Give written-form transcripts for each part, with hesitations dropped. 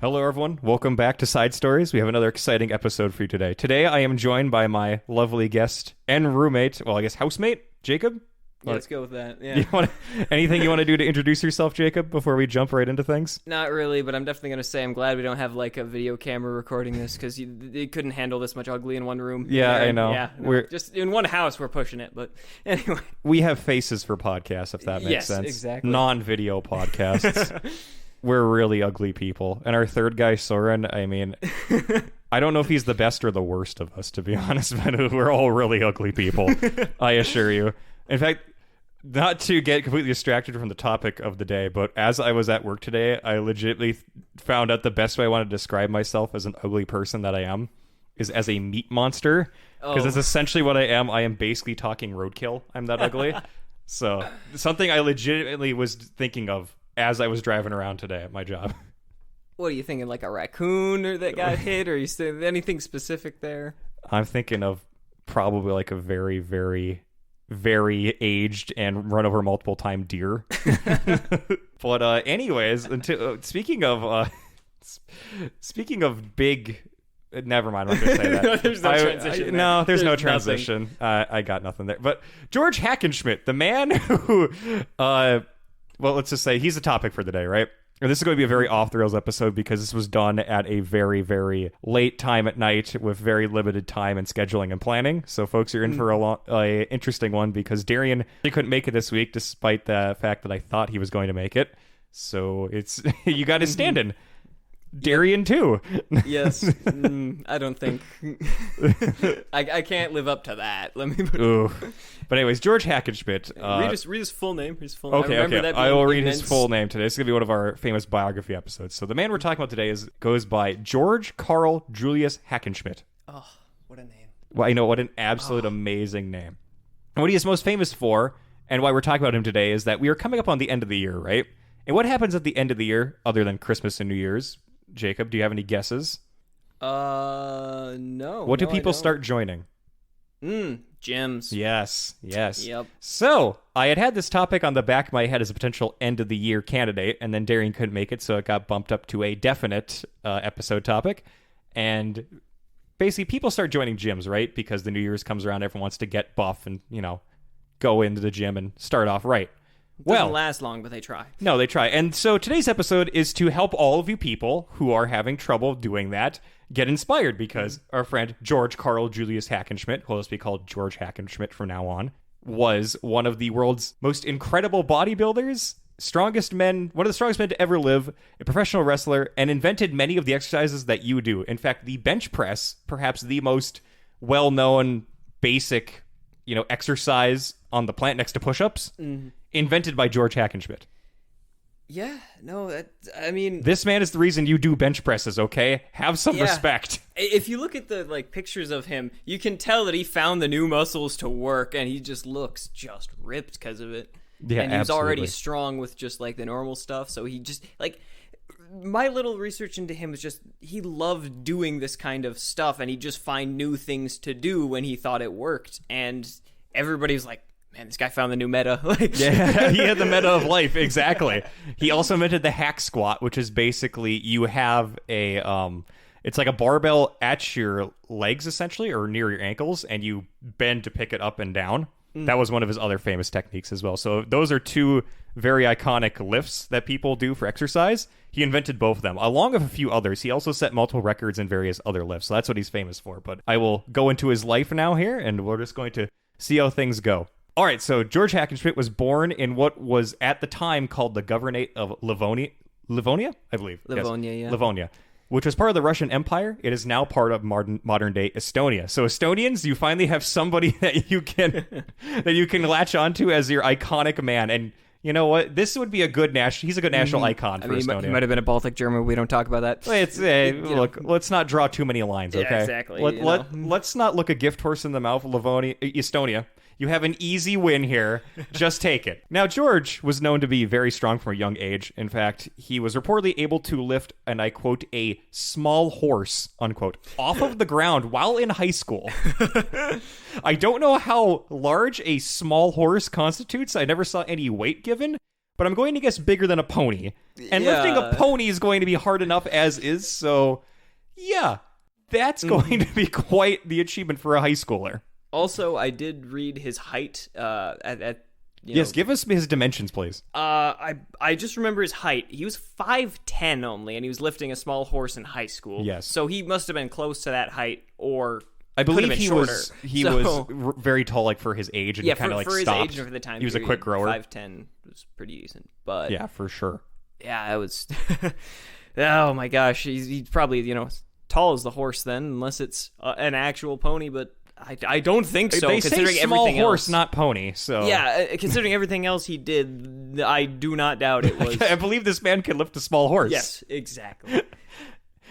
Hello, everyone. Welcome back to Side Stories. We have another exciting episode for you today. Today, I am joined by my lovely guest and roommate, well, I guess housemate, Jacob. Yeah, let's go with that. Yeah. Anything you want to do to introduce yourself, Jacob, before we jump right into things? Not really, but I'm definitely going to say I'm glad we don't have like a video camera recording this because they couldn't handle this much ugly in one room. Yeah, I know. Yeah, no, we're just in one house. We're pushing it, but anyway. We have faces for podcasts, if that makes sense. Yes, exactly. Non-video podcasts. We're really ugly people. And our third guy, Soren, I mean, I don't know if he's the best or the worst of us, to be honest, but we're all really ugly people, I assure you. In fact, not to get completely distracted from the topic of the day, but as I was at work today, I legitimately found out the best way I want to describe myself as an ugly person that I am is as a meat monster, because that's essentially what I am. I am basically talking roadkill. I'm that ugly. So something I legitimately was thinking of as I was driving around today at my job. What are you thinking, like a raccoon or that got hit, or you saying anything specific there? I'm thinking of probably like a very, very, very aged and run over multiple time deer. But anyways, speaking of big, never mind. I'm not gonna say that. There's no transition. No, there's no transition. I got nothing there. But George Hackenschmidt, the man who, well, let's just say he's the topic for the day, right? And this is going to be a very off-the-rails episode because this was done at a very, very late time at night with very limited time and scheduling and planning. So, folks, you're in for a interesting one because Darian couldn't make it this week despite the fact that I thought he was going to make it. So, it's you got to stand in. Darian, too. Yes. I don't think. I can't live up to that. Let me put Ooh. But anyways, George Hackenschmidt. Read his full name. Okay. I will read his full name today. This is going to be one of our famous biography episodes. So the man we're talking about today goes by George Carl Julius Hackenschmidt. Oh, what a name. Well, you know, what an absolute amazing name. And what he is most famous for, and why we're talking about him today, is that we are coming up on the end of the year, right? And what happens at the end of the year, other than Christmas and New Year's? Jacob, do you have any guesses? No. What do people start joining? Gyms. Yes. Yep. So, I had this topic on the back of my head as a potential end-of-the-year candidate, and then Darian couldn't make it, so it got bumped up to a definite episode topic. And basically, people start joining gyms, right? Because the New Year's comes around, everyone wants to get buff and, go into the gym and start off right. Doesn't last long, but they try. No, they try. And so today's episode is to help all of you people who are having trouble doing that get inspired, because our friend George Carl Julius Hackenschmidt, who will be called George Hackenschmidt from now on, was one of the world's most incredible bodybuilders, one of the strongest men to ever live, a professional wrestler, and invented many of the exercises that you do. In fact, the bench press, perhaps the most well-known basic, exercise on the planet next to push-ups, invented by George Hackenschmidt. Yeah, no, I mean... This man is the reason you do bench presses, okay? Have some respect. If you look at the pictures of him, you can tell that he found the new muscles to work, and he just looks just ripped because of it. Yeah, and he was already strong with just, the normal stuff, so he just, my little research into him was just, he loved doing this kind of stuff, and he'd just find new things to do when he thought it worked, and everybody was like, man, this guy found the new meta. Yeah, he had the meta of life, exactly. He also invented the hack squat, which is basically you have it's like a barbell at your legs, essentially, or near your ankles, and you bend to pick it up and down. That was one of his other famous techniques as well. So those are two very iconic lifts that people do for exercise. He invented both of them, along with a few others. He also set multiple records in various other lifts, so that's what he's famous for. But I will go into his life now here, and we're just going to see how things go. All right, so George Hackenschmidt was born in what was at the time called the Governorate of Livonia, I believe. Livonia, yes. Yeah. Livonia, which was part of the Russian Empire. It is now part of modern-day Estonia. So Estonians, you finally have somebody that you can latch onto as your iconic man. And you know what? This would be a good he's a good national icon for Estonia. He might have been a Baltic German. We don't talk about that. Look, let's not draw too many lines, okay? Yeah, exactly. Let's not look a gift horse in the mouth, Estonia. You have an easy win here. Just take it. Now, George was known to be very strong from a young age. In fact, he was reportedly able to lift, and I quote, a small horse, unquote, off of the ground while in high school. I don't know how large a small horse constitutes. I never saw any weight given, but I'm going to guess bigger than a pony. And lifting a pony is going to be hard enough as is, so yeah, that's going to be quite the achievement for a high schooler. Also, I did read his height give us his dimensions, please. I just remember his height. He was 5'10" only, and he was lifting a small horse in high school. Yes. So he must have been close to that height, or I believe he shorter. was very tall, like for his age, and he kind of like for stopped. his age and for the time he was a quick grower. 5'10" was pretty decent, but yeah, for sure. Yeah, it was. Oh my gosh, he's probably tall as the horse then, unless it's an actual pony, but. I don't think so. They considering say small everything horse, else. not pony. So yeah, considering everything else he did, I do not doubt it was. I believe this man can lift a small horse. Yes, exactly.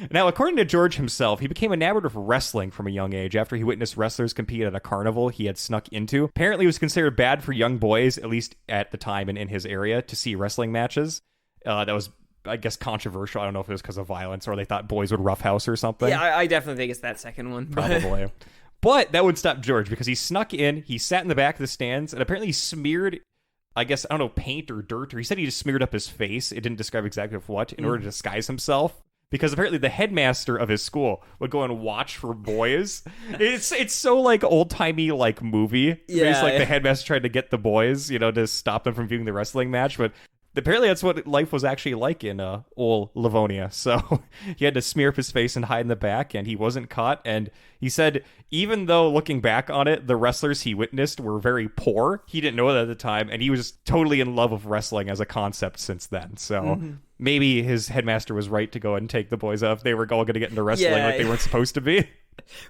Now, according to George himself, he became enamored of wrestling from a young age after he witnessed wrestlers compete at a carnival he had snuck into. Apparently, it was considered bad for young boys, at least at the time and in his area, to see wrestling matches. That was, I guess, controversial. I don't know if it was because of violence or they thought boys would roughhouse or something. Yeah, I definitely think it's that second one. Probably. But that would stop George because he snuck in, he sat in the back of the stands, and apparently he smeared, I guess, I don't know, paint or dirt, or he said he just smeared up his face. It didn't describe exactly what, in order to disguise himself. Because apparently the headmaster of his school would go and watch for boys. It's so like old-timey like movie. Yeah. It's like the headmaster tried to get the boys, to stop them from viewing the wrestling match, but apparently that's what life was actually like in old Livonia. So he had to smear up his face and hide in the back, and he wasn't caught. And he said, even though looking back on it, the wrestlers he witnessed were very poor, he didn't know that at the time, and he was totally in love with wrestling as a concept since then. So maybe his headmaster was right to go and take the boys up. They were all going to get into wrestling like they weren't supposed to be.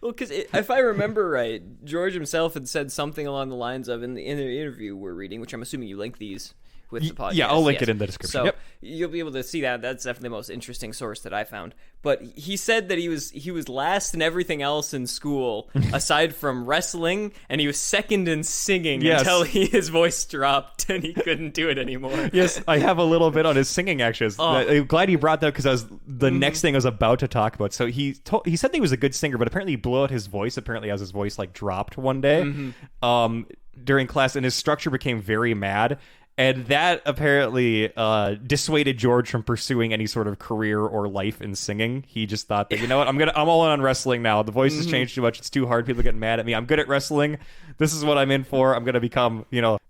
Well, because if I remember right, George himself had said something along the lines of, in the interview we're reading, which I'm assuming you link these with the podcast. Yeah, I'll link it in the description. So you'll be able to see that. That's definitely the most interesting source that I found. But he said that he was last in everything else in school, aside from wrestling, and he was second in singing until his voice dropped and he couldn't do it anymore. Yes, I have a little bit on his singing, actually. I'm glad you brought that because the next thing I was about to talk about. So he said that he was a good singer, but apparently he blew out his voice, apparently as his voice like dropped one day during class, and his structure became very mad. And that apparently dissuaded George from pursuing any sort of career or life in singing. He just thought that, I'm all in on wrestling now. The voice has changed too much. It's too hard. People are getting mad at me. I'm good at wrestling. This is what I'm in for. I'm going to become,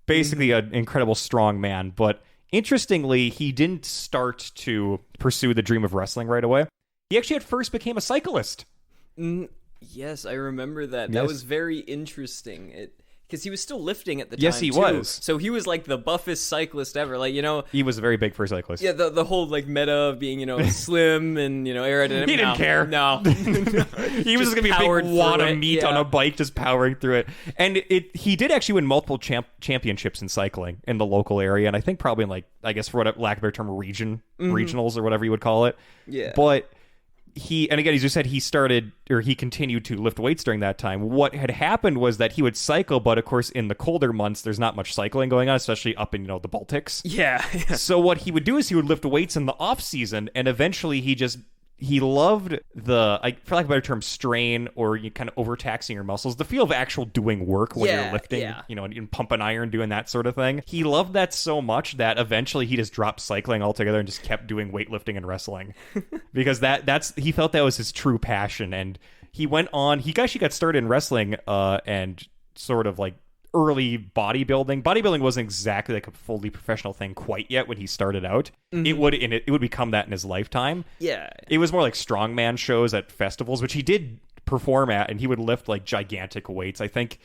basically an incredible strong man. But interestingly, he didn't start to pursue the dream of wrestling right away. He actually at first became a cyclist. Yes, I remember that. Yes. That was very interesting. Because he was still lifting at the time. Yes, he too. was. So he was like the buffest cyclist ever. Like, he was very big for a cyclist. Yeah, the whole like meta of being, slim and, aerodynamic. He didn't care. No. He was just going to be a big wad of meat on a bike just powering through it. And he did actually win multiple championships in cycling in the local area. And I think probably in like, I guess for what lack of a better term, regionals or whatever you would call it. Yeah. But and again, as you said, he continued to lift weights during that time. What had happened was that he would cycle, but of course, in the colder months, there's not much cycling going on, especially up in, the Baltics. Yeah. So what he would do is he would lift weights in the off season, and eventually he loved for lack of a better term, strain or you kind of overtaxing your muscles, the feel of actual doing work when you're lifting, and pumping iron, doing that sort of thing. He loved that so much that eventually he just dropped cycling altogether and just kept doing weightlifting and wrestling because he felt that was his true passion. And he went on, he actually got started in wrestling and sort of like early bodybuilding. Bodybuilding wasn't exactly like a fully professional thing quite yet when he started out. It would become that in his lifetime. Yeah. It was more like strongman shows at festivals, which he did perform at, and he would lift like gigantic weights. I think,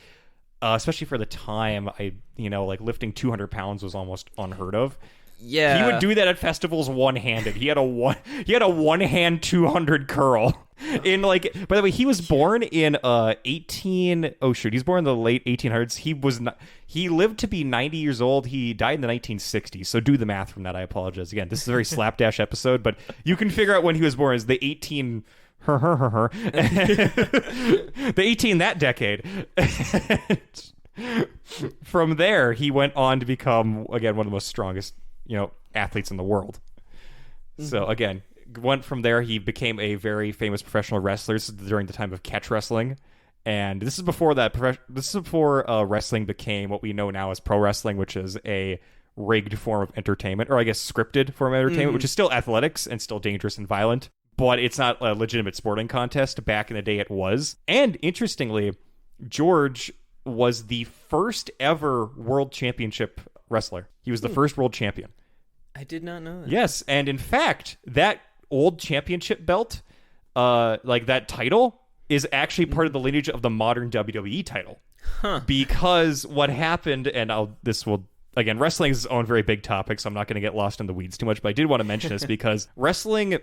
especially for the time, like lifting 200 pounds was almost unheard of. Yeah. He would do that at festivals one-handed. He had a one-hand 200 curl. By the way, he was born in he's born in the late 1800s. He lived to be 90 years old. He died in the 1960s. So do the math from that. I apologize. Again, this is a very slapdash episode, but you can figure out when he was born as the 18 that decade. From there, he went on to become, again, one of the most strongest athletes in the world. So again, went from there. He became a very famous professional wrestler. This is during the time of catch wrestling, and this is before wrestling became what we know now as pro wrestling, which is a rigged form of entertainment, or I guess scripted form of entertainment, which is still athletics and still dangerous and violent, but it's not a legitimate sporting contest. Back in the day, it was. And interestingly, George was the first ever world championship wrestler. He was the first world champion. I did not know that. Yes, and in fact, that old championship belt, like that title, is actually part of the lineage of the modern WWE title. Huh. Because what happened, and again, wrestling is its own very big topic, so I'm not going to get lost in the weeds too much, but I did want to mention this because wrestling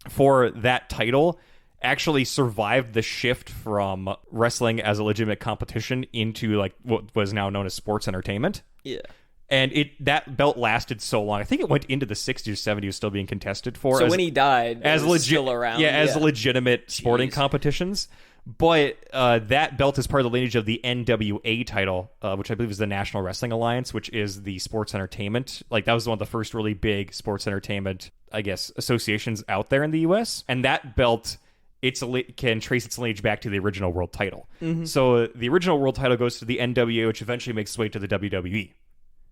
for that title actually survived the shift from wrestling as a legitimate competition into like what was now known as sports entertainment. Yeah. And that belt lasted so long. I think it went into the 60s or 70s still being contested for. So when he died, as it was still around. Yeah, as legitimate sporting competitions. But that belt is part of the lineage of the NWA title, which I believe is the National Wrestling Alliance, which is the sports entertainment. Like, that was one of the first really big sports entertainment, I guess, associations out there in the U.S. And that belt, can trace its lineage back to the original world title. Mm-hmm. So the original world title goes to the NWA, which eventually makes its way to the WWE.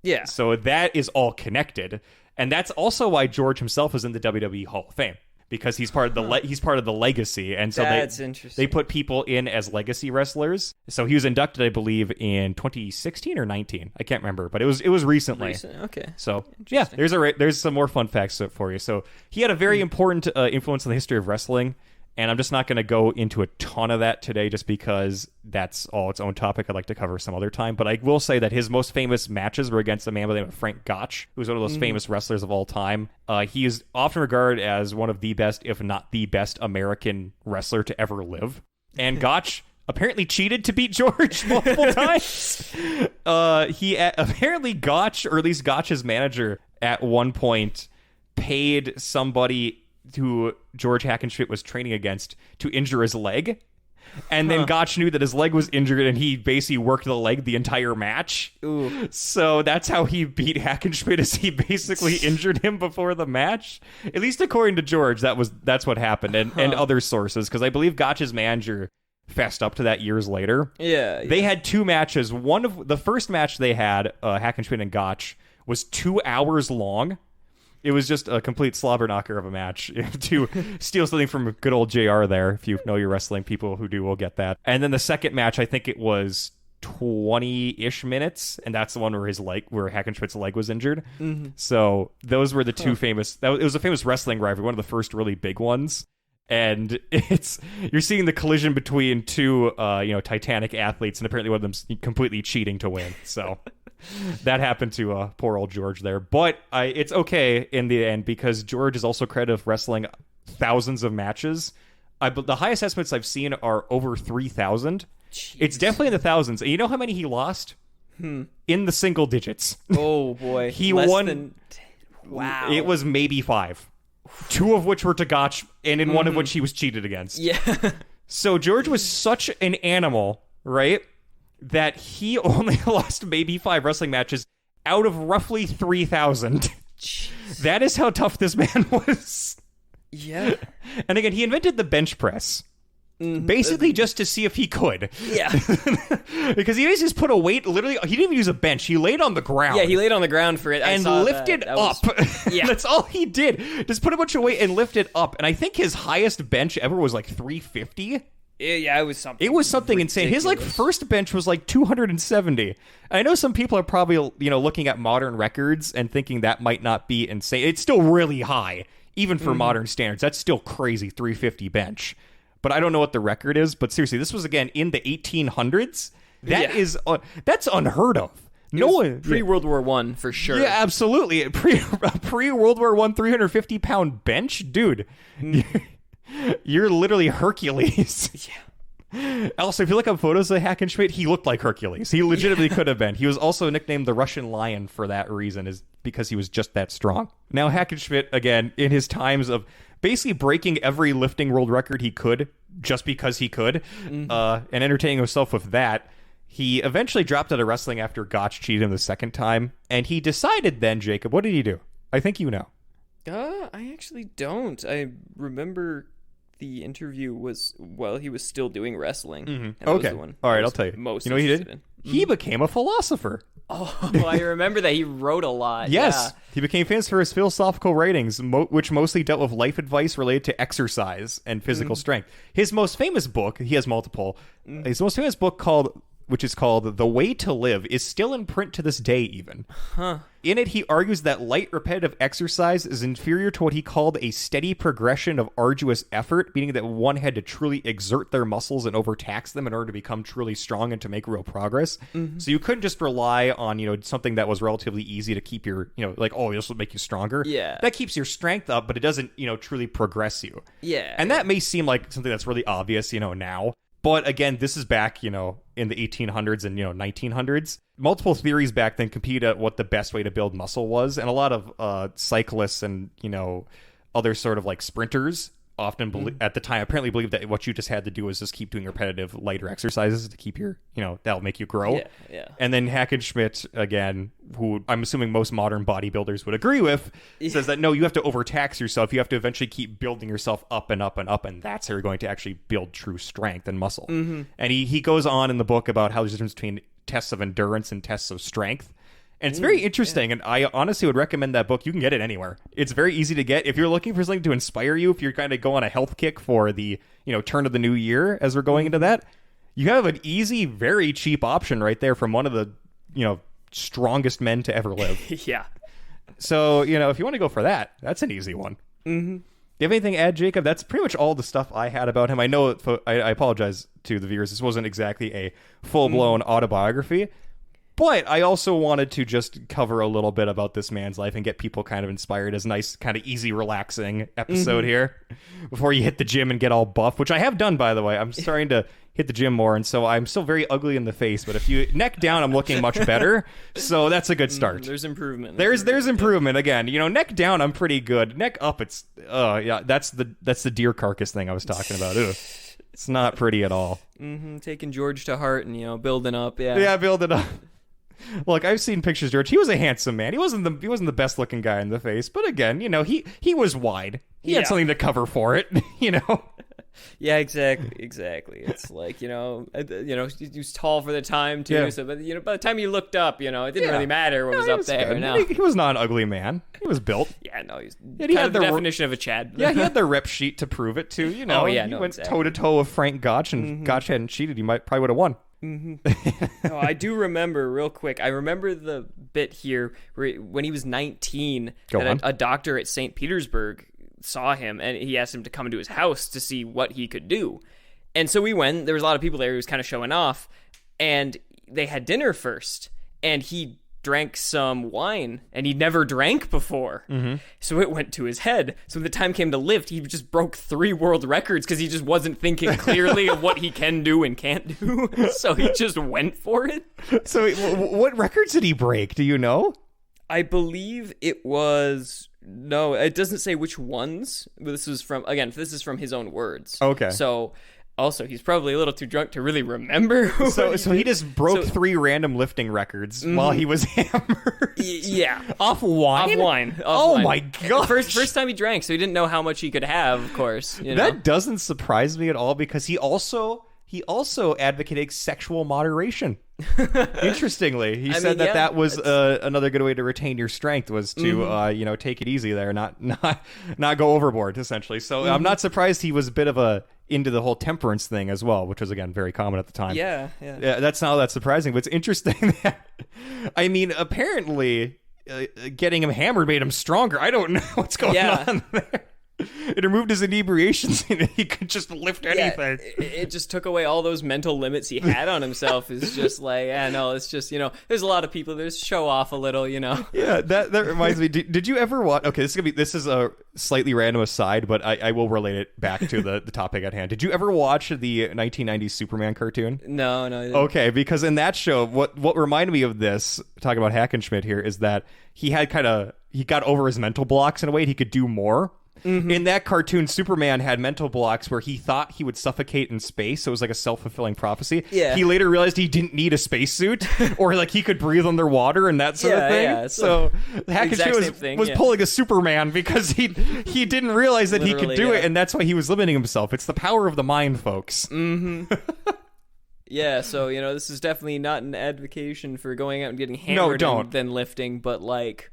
Yeah. So that is all connected. And that's also why George himself is in the WWE Hall of Fame. Because he's part of the legacy, and so that's interesting. They put people in as legacy wrestlers. So he was inducted, I believe, in 2016 or 19. I can't remember, but it was recently. Okay. So yeah, there's some more fun facts for you. So he had a very important influence in the history of wrestling, and I'm just not going to go into a ton of that today, just because that's all its own topic. I'd like to cover some other time. But I will say that his most famous matches were against a man by the name of Frank Gotch, who's one of those famous wrestlers of all time. He is often regarded as one of the best, if not the best, American wrestler to ever live. And Gotch apparently cheated to beat George multiple times. Apparently Gotch, or at least Gotch's manager, at one point paid somebody who George Hackenschmidt was training against to injure his leg. And then Gotch knew that his leg was injured, and he basically worked the leg the entire match. Ooh. So that's how he beat Hackenschmidt, is he basically injured him before the match. At least according to George, that's what happened, and other sources, because I believe Gotch's manager fessed up to that years later. Yeah. They had two matches. One of the first match they had, Hackenschmidt and Gotch, was 2 hours long. It was just a complete slobber knocker of a match to steal something from good old JR there. If you know your wrestling, people who do will get that. And then the second match, I think it was 20-ish minutes, and that's the one where Hackenschmidt's leg was injured. Mm-hmm. So those were the two famous. It was a famous wrestling rivalry, one of the first really big ones. And you're seeing the collision between two, Titanic athletes, and apparently one of them's completely cheating to win. So. That happened to poor old George there. But it's okay in the end, because George is also credited with wrestling thousands of matches. The highest estimates I've seen are over 3,000. It's definitely in the thousands. And you know how many he lost? In the single digits. Oh, boy. He Less won. Than wow. It was maybe 5. 2 of which were to Gotch, and in one of which he was cheated against. Yeah. So George was such an animal, right? That he only lost maybe 5 wrestling matches out of roughly 3,000. That is how tough this man was. Yeah. And again, he invented the bench press. Basically just to see if he could. Yeah. Because he just put a weight, literally, he didn't even use a bench. He laid on the ground. Yeah, he laid on the ground for it. And lifted up. Yeah. That's all he did. Just put a bunch of weight and lift it up. And I think his highest bench ever was like 350. Yeah, it was something. It was something insane. His first bench was like 270. I know some people are probably looking at modern records and thinking that might not be insane. It's still really high, even for modern standards. That's still crazy, 350 bench. But I don't know what the record is. But seriously, this was again in the 1800s. That's unheard of. No one pre-World War I for sure. Yeah, absolutely. Pre-World War I 350-pound bench, dude. You're literally Hercules. Yeah. Also, if you look up photos of Hackenschmidt, he looked like Hercules. He legitimately could have been. He was also nicknamed the Russian Lion for that reason, is because he was just that strong. Now, Hackenschmidt, again, in his times of basically breaking every lifting world record he could, just because he could, and entertaining himself with that, he eventually dropped out of wrestling after Gotch cheated him the second time, and he decided then, Jacob, what did he do? I think you know. I actually don't. I remember the interview was while he was still doing wrestling. Mm-hmm. Okay. All right, I'll tell you. Most you know what he did? he became a philosopher. Oh, I remember that. He wrote a lot. Yes. Yeah. He became famous for his philosophical writings, which mostly dealt with life advice related to exercise and physical strength. His most famous book, he has multiple, his most famous book which is called The Way to Live, is still in print to this day even. Huh. In it, he argues that light, repetitive exercise is inferior to what he called a steady progression of arduous effort, meaning that one had to truly exert their muscles and overtax them in order to become truly strong and to make real progress. So you couldn't just rely on, something that was relatively easy to keep your, like, oh, this will make you stronger. Yeah. That keeps your strength up, but it doesn't, truly progress you. Yeah. And that may seem like something that's really obvious, now. But again, this is back, in the 1800s and, 1900s. Multiple theories back then competed at what the best way to build muscle was. And a lot of cyclists and, other sort of like sprinters often at the time apparently believed that what you just had to do was just keep doing repetitive lighter exercises to keep your, that'll make you grow. Yeah, yeah. And then Hackenschmidt, again, who I'm assuming most modern bodybuilders would agree with, says that no, you have to overtax yourself. You have to eventually keep building yourself up and up and up, and that's how you're going to actually build true strength and muscle. And he goes on in the book about how there's a difference between tests of endurance and tests of strength. And it's very interesting, and I honestly would recommend that book. You can get it anywhere. It's very easy to get. If you're looking for something to inspire you, if you're kind of going a health kick for the, turn of the new year as we're going into that, you have an easy, very cheap option right there from one of the, strongest men to ever live. Yeah. So, if you want to go for that, that's an easy one. Do you have anything to add, Jacob? That's pretty much all the stuff I had about him. I know, I apologize to the viewers. This wasn't exactly a full-blown autobiography. But I also wanted to just cover a little bit about this man's life and get people kind of inspired as a nice, kind of easy, relaxing episode here before you hit the gym and get all buff, which I have done, by the way. I'm starting to hit the gym more, and so I'm still very ugly in the face. But if you neck down, I'm looking much better. So that's a good start. There's improvement. There's improvement again. Neck down, I'm pretty good. Neck up, it's that's the deer carcass thing I was talking about. Ugh. It's not pretty at all. Taking George to heart and building up. Yeah, building up. Look, I've seen pictures, George. He was a handsome man. He wasn't the best looking guy in the face, but again, he was wide. He had something to cover for it, Yeah, exactly. It's like, he was tall for the time too. Yeah. So, but by the time you looked up, it didn't really matter what was up there. Good. No. He was not an ugly man. He was built. Yeah, no, he's he had the definition of a Chad. Yeah, he had the rep sheet to prove it too. He went toe to toe with Frank Gotch, and Gotch hadn't cheated. He probably would have won. I do remember real quick. I remember the bit here where when he was 19, a doctor at St. Petersburg saw him and he asked him to come into his house to see what he could do. And so we went. There was a lot of people there. He was kind of showing off, and they had dinner first. And he drank some wine, and he'd never drank before. So it went to his head. So when the time came to lift, he just broke 3 world records because he just wasn't thinking clearly of what he can do and can't do. So he just went for it. So what records did he break? Do you know? I believe it was... No, it doesn't say which ones. But this is from his own words. Okay. So... Also, he's probably a little too drunk to really remember. So he just broke 3 random lifting records while he was hammered. Yeah. Off wine? My God. First time he drank, so he didn't know how much he could have, of course. That doesn't surprise me at all because he also advocated sexual moderation. Interestingly, he said that was another good way to retain your strength was to take it easy there, not go overboard essentially. So I'm not surprised he was a bit of into the whole temperance thing as well, which was again very common at the time. Yeah. That's not that surprising, but it's interesting that apparently getting him hammered made him stronger. I don't know what's going on there. It removed his inebriations and he could just lift anything. It just took away all those mental limits he had on himself. It's just like, it's just, there's a lot of people that show off a little, Yeah, that reminds me. Did you ever watch? Okay, this is a slightly random aside, but I will relate it back to the topic at hand. Did you ever watch the 1990s Superman cartoon? No. Okay, because in that show, what reminded me of this, talking about Hackenschmidt here, is that he got over his mental blocks in a way and he could do more. In that cartoon, Superman had mental blocks where he thought he would suffocate in space, so it was like a self-fulfilling prophecy. Yeah. He later realized he didn't need a spacesuit, or like he could breathe underwater and that sort of thing. Yeah, so Hackenschmidt was pulling a Superman because he didn't realize that he could do it, and that's why he was limiting himself. It's the power of the mind, folks. Yeah, so, this is definitely not an advocation for going out and getting hammered and then lifting, but, like,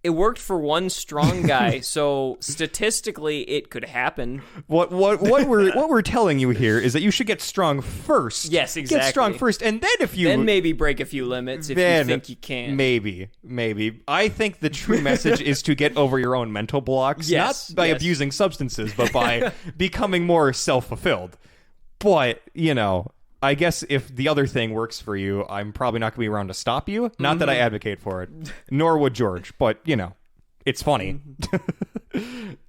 it worked for one strong guy, so statistically it could happen. What we're telling you here is that you should get strong first. Yes, exactly. Get strong first, and then then maybe break a few limits if you think you can. Maybe. I think the true message is to get over your own mental blocks, not by abusing substances, but by becoming more self-fulfilled. But, I guess if the other thing works for you, I'm probably not going to be around to stop you. Not that I advocate for it, nor would George, but, it's funny.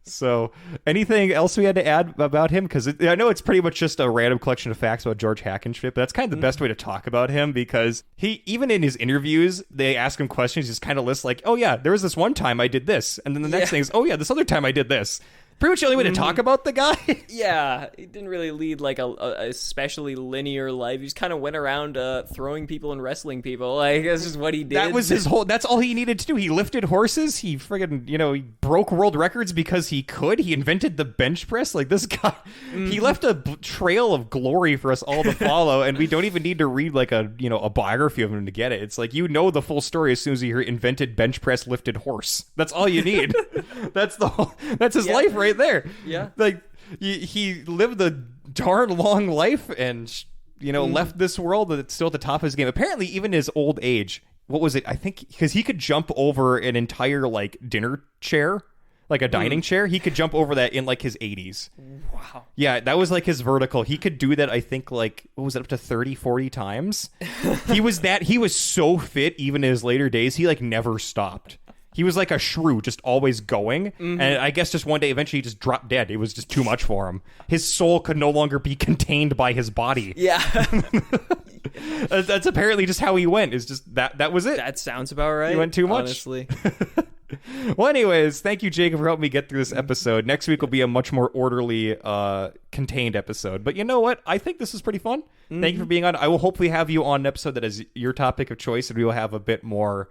So, anything else we had to add about him? Because I know it's pretty much just a random collection of facts about George Hackenschmidt, but that's kind of the best way to talk about him, because even in his interviews, they ask him questions, he just kind of lists like, oh yeah, there was this one time I did this, and then the next thing is, oh yeah, this other time I did this. Pretty much the only way to talk about the guy. Yeah, he didn't really lead like a especially linear life. He just kind of went around throwing people and wrestling people. Like, that's just what he did. That was that's all he needed to do. He lifted horses. He friggin', he broke world records because he could. He invented the bench press. Like, this guy, he left a trail of glory for us all to follow, and we don't even need to read like a biography of him to get it. It's like, the full story as soon as you hear invented bench press lifted horse. That's all you need. That's his life right there. Yeah, like he lived a darn long life and left this world that's still at the top of his game. Apparently, even his old age, what was it? I think because he could jump over an entire like dinner chair, like a dining chair. He could jump over that in like his 80s. Wow. Yeah, that was like his vertical. He could do that, I think, like, what was it, up to 30, 40 times? He was so fit even in his later days. He like never stopped. He was like a shrew, just always going. And I guess just one day, eventually, he just dropped dead. It was just too much for him. His soul could no longer be contained by his body. Yeah. That's apparently just how he went. Is just that was it. That sounds about right. He went too much. Honestly. Well, anyways, thank you, Jacob, for helping me get through this episode. Next week will be a much more orderly, contained episode. But you know what? I think this is pretty fun. Thank you for being on. I will hopefully have you on an episode that is your topic of choice, and we will have a bit more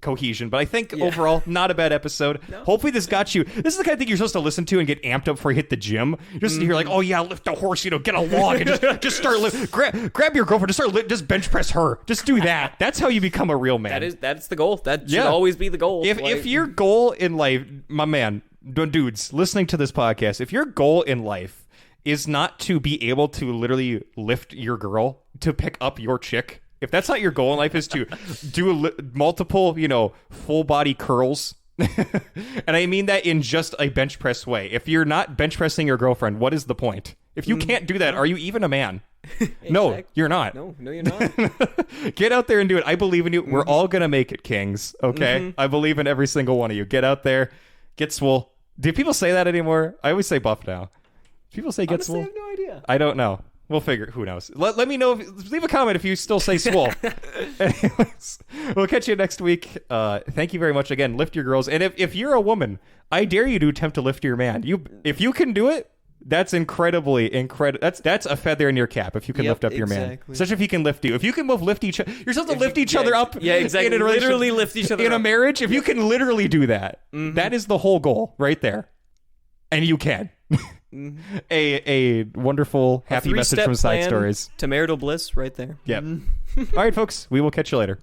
cohesion. But I think overall, not a bad episode. No. Hopefully this got you. This is the kind of thing you're supposed to listen to and get amped up before you hit the gym. Just you're like, oh yeah, lift a horse, get a log and just start grab your girlfriend, just bench press her. Just do that. That's how you become a real man. That's the goal. That should always be the goal. If your goal in life, my man, dudes listening to this podcast, if your goal in life is not to be able to literally lift your girl, to pick up your chick, if that's not your goal in life, is to do multiple, full body curls, and I mean that in just a bench press way. If you're not bench pressing your girlfriend, what is the point? If you can't do that, are you even a man? Exactly. No, you're not. No, you're not. Get out there and do it. I believe in you. We're all going to make it, kings. Okay? I believe in every single one of you. Get out there. Get swole. Do people say that anymore? I always say buff now. People say get swole? I have no idea. I don't know. We'll figure. Who knows? Let me know. Leave a comment if you still say swole. Anyways, we'll catch you next week. Thank you very much again. Lift your girls, and if you're a woman, I dare you to attempt to lift your man. If you can do it, that's incredible. That's a feather in your cap. If you can lift up your man, especially if he can lift you. If you can both lift each other, you're supposed to lift each other up. Yeah, exactly. Literally lift each other in up. a marriage. If you can literally do that, that is the whole goal right there, and you can. A wonderful, happy message from Side Stories to marital bliss right there. Yep. All right, folks, we will catch you later.